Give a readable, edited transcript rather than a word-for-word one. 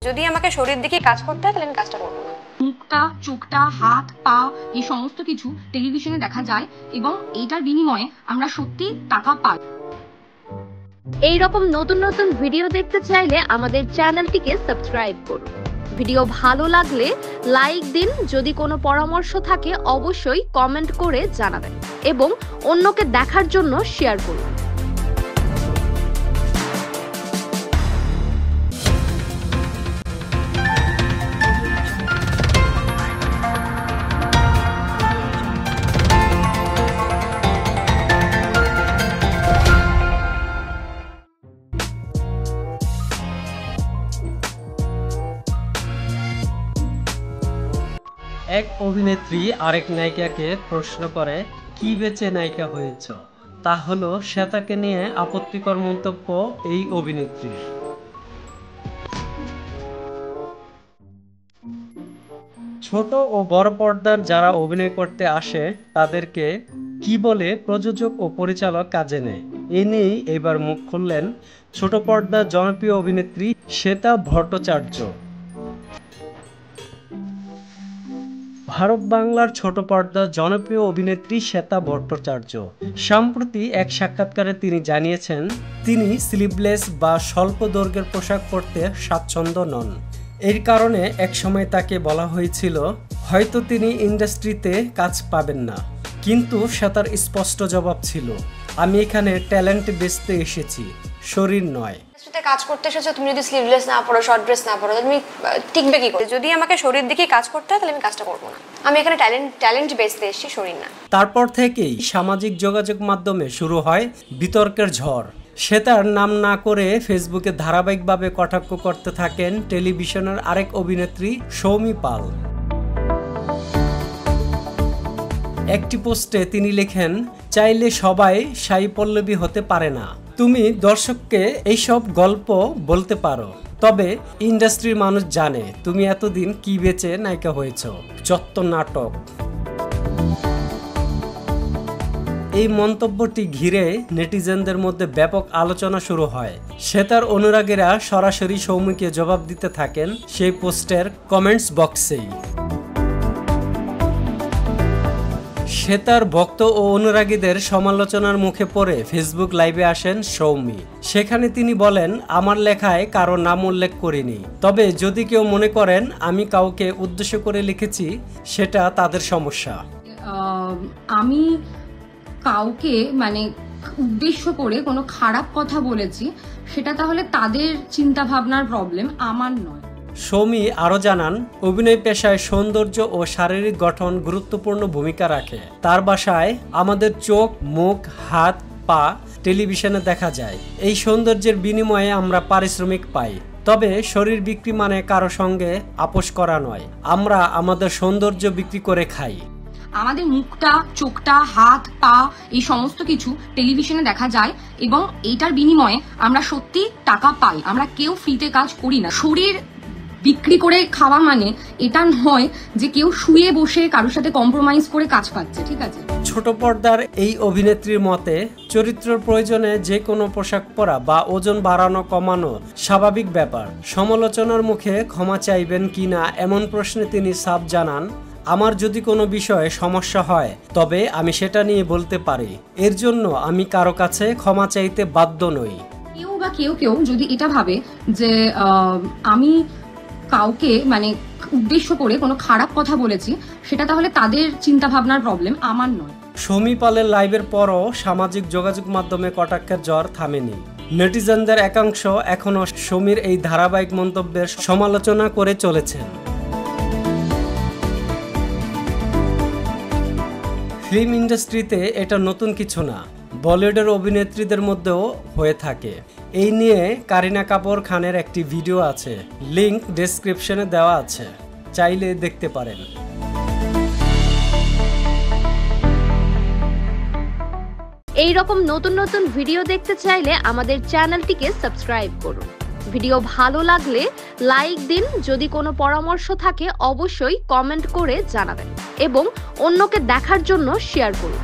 যদি আমাকে শরীর দেখে কাজ করতে হয় তাহলে আমি কাজটা করব না। মুখটা, চোখটা, হাত, পা এই সমস্ত কিছু টেলিভিশনে দেখা যায় এবং এইটার বিনিময়ে আমরা সত্যি টাকা পাই। এই রকম নতুন নতুন ভিডিও দেখতে চাইলে আমাদের চ্যানেলটিকে সাবস্ক্রাইব করুন। ভিডিও ভালো লাগলে লাইক দিন, যদি কোনো পরামর্শ থাকে অবশ্যই কমেন্ট করে জানাবেন এবং অন্যকে দেখার জন্য শেয়ার করুন। এক অভিনেত্রী আরেক নায়িকাকে প্রশ্ন করে, কি বেচে নায়িকা হয়েছ? তা হলো শ্বেতাকে নিয়ে আপত্তিকর মন্তব্য এই অভিনেত্রীর। ছোট ও বড় পর্দার যারা অভিনয় করতে আসে তাদেরকে কি বলে প্রযোজক ও পরিচালক কাজে নেয়, এ নিয়েই এবার মুখ খুললেন ছোট পর্দার জনপ্রিয় অভিনেত্রী শ্বেতা ভট্টাচার্য। ভারত বাংলার ছোট পর্দার জনপ্রিয় অভিনেত্রী শ্বেতা ভট্টাচার্য সম্প্রতি এক সাক্ষাৎকারে তিনি জানিয়েছেন, তিনি স্লিভলেস বা স্বল্প দৈর্ঘ্যের পোশাক পরতে স্বাচ্ছন্দ্য নন। এর কারণে একসময় তাকে বলা হয়েছিল হয়তো তিনি ইন্ডাস্ট্রিতে কাজ পাবেন না, কিন্তু শ্বেতার স্পষ্ট জবাব ছিল, আমি এখানে ট্যালেন্ট বেচতে এসেছি, শরীর নয়। কাজ করতে এসেছো, তুমি যদি স্লিভলেস না পরো, শর্ট ড্রেস না পরো, তুমি টিকবে কি করে? যদি আমাকে শরীর দেখে কাজ করতে হয় তাহলে আমি কাজটা করব না। আমি এখানে ট্যালেন্ট বেচতে এসেছি, শরীর না। তারপর থেকেই সামাজিক যোগাযোগ মাধ্যমে শুরু হয় বিতর্কের ঝড়। শ্বেতার নাম না করে ফেসবুকে ধারাবাহিকভাবে কটাক্ষ করতে থাকেন টেলিভিশনের আরেক অভিনেত্রী সৌমি পাল। একটি পোস্টে তিনি লেখেন, চাইলে সবাই সাই পল্লবী হতে পারে না, তুমি দর্শককে এইসব গল্প বলতে পারো, তবে ইন্ডাস্ট্রির মানুষ জানে তুমি এতদিন কি বেচে নায়িকা হয়েছ, যত নাটক। এই মন্তব্যটি ঘিরে নেটিজেনদের মধ্যে ব্যাপক আলোচনা শুরু হয়। শ্বেতার অনুরাগীরা সরাসরি সৌমিকে জবাব দিতে থাকেন সেই পোস্টের কমেন্টস বক্সেই। শ্বেতার ভক্ত ও অনুরাগীদের সমালোচনার মুখে পড়ে ফেসবুক লাইভে আসেন সৌমি। সেখানে তিনি বলেন, আমার লেখায় কারো নাম উল্লেখ করিনি, তবে যদি কেউ মনে করেন আমি কাউকে উদ্দেশ্য করে লিখেছি সেটা তাদের সমস্যা। আমি কাউকে উদ্দেশ্য করে কোনো খারাপ কথা বলেছি সেটা তাহলে তাদের চিন্তা ভাবনার প্রবলেম, আমার নয়। সৌমি আরো জানান, অভিনয় পেশায় সৌন্দর্য ও শারীরিক গঠন গুরুত্বপূর্ণ ভূমিকা রাখে। তার বাসায় আমাদের চোখ, মুখ, হাত, পা টেলিভিশনে দেখা যায়। এই সৌন্দর্যের বিনিময়ে আমরা পারিশ্রমিক পাই, তবে শরীর বিক্রি মানে কারো সঙ্গে আপোষ করা নয়। আমরা আমাদের সৌন্দর্য বিক্রি করে খাই। আমাদের মুখটা, চোখটা, হাত, পা এই সমস্ত কিছু টেলিভিশনে দেখা যায় এবং এইটার বিনিময়ে আমরা সত্যি টাকা পাই। আমরা কেউ ফ্রিতে কাজ করি না। শরীর বিক্রি করে খাওয়া মানে এটা নয় যে কেউ শুয়ে বসে কারোর সাথে কম্প্রোমাইজ করে কাজ পাচ্ছে, ঠিক আছে? ছোট পর্দার এই অভিনেত্রীর মতে, চরিত্রের প্রয়োজনে যে কোনো পোশাক পরা বা ওজন বাড়ানো কমানো স্বাভাবিক ব্যাপার। সমালোচনার মুখে ক্ষমা চাইবেন কিনা এমন প্রশ্নে তিনি সাফ জানান, আমার যদি কোনো বিষয়ে সমস্যা হয় তবে আমি সেটা নিয়ে বলতে পারি, এর জন্য আমি কারো কাছে ক্ষমা চাইতে বাধ্য নই। কেউ যদি এটা ভাবে যে আমি কাউকে উদ্দেশ্য করে কোনো খারাপ কথা বলেছি সেটা তাহলে তাদের চিন্তা ভাবনার প্রবলেম, আমার নয়। সৌমি পালের লাইভের পরও সামাজিক যোগাযোগ মাধ্যমে কটাক্ষের ঝড় থামেনি। নেটিজেনদের একাংশ এখনো সৌমির এই ধারাবাহিক মন্তব্যের সমালোচনা করে চলেছেন। ফিল্ম ইন্ডাস্ট্রিতে এটা নতুন কিছু না, বলিউডের অভিনেত্রীদের মধ্যেও হয়ে থাকে। এই নিয়ে কারিনা কাপুর খানের একটি ভিডিও আছে, লিংক ডেসক্রিপশনে দেওয়া আছে, চাইলে দেখতে পারেন। এই রকম নতুন নতুন ভিডিও দেখতে চাইলে আমাদের চ্যানেলটিকে সাবস্ক্রাইব করুন। ভিডিও ভালো লাগলে লাইক দিন, যদি কোনো পরামর্শ থাকে অবশ্যই কমেন্ট করে জানাবেন এবং অন্যকে দেখার জন্য শেয়ার করুন।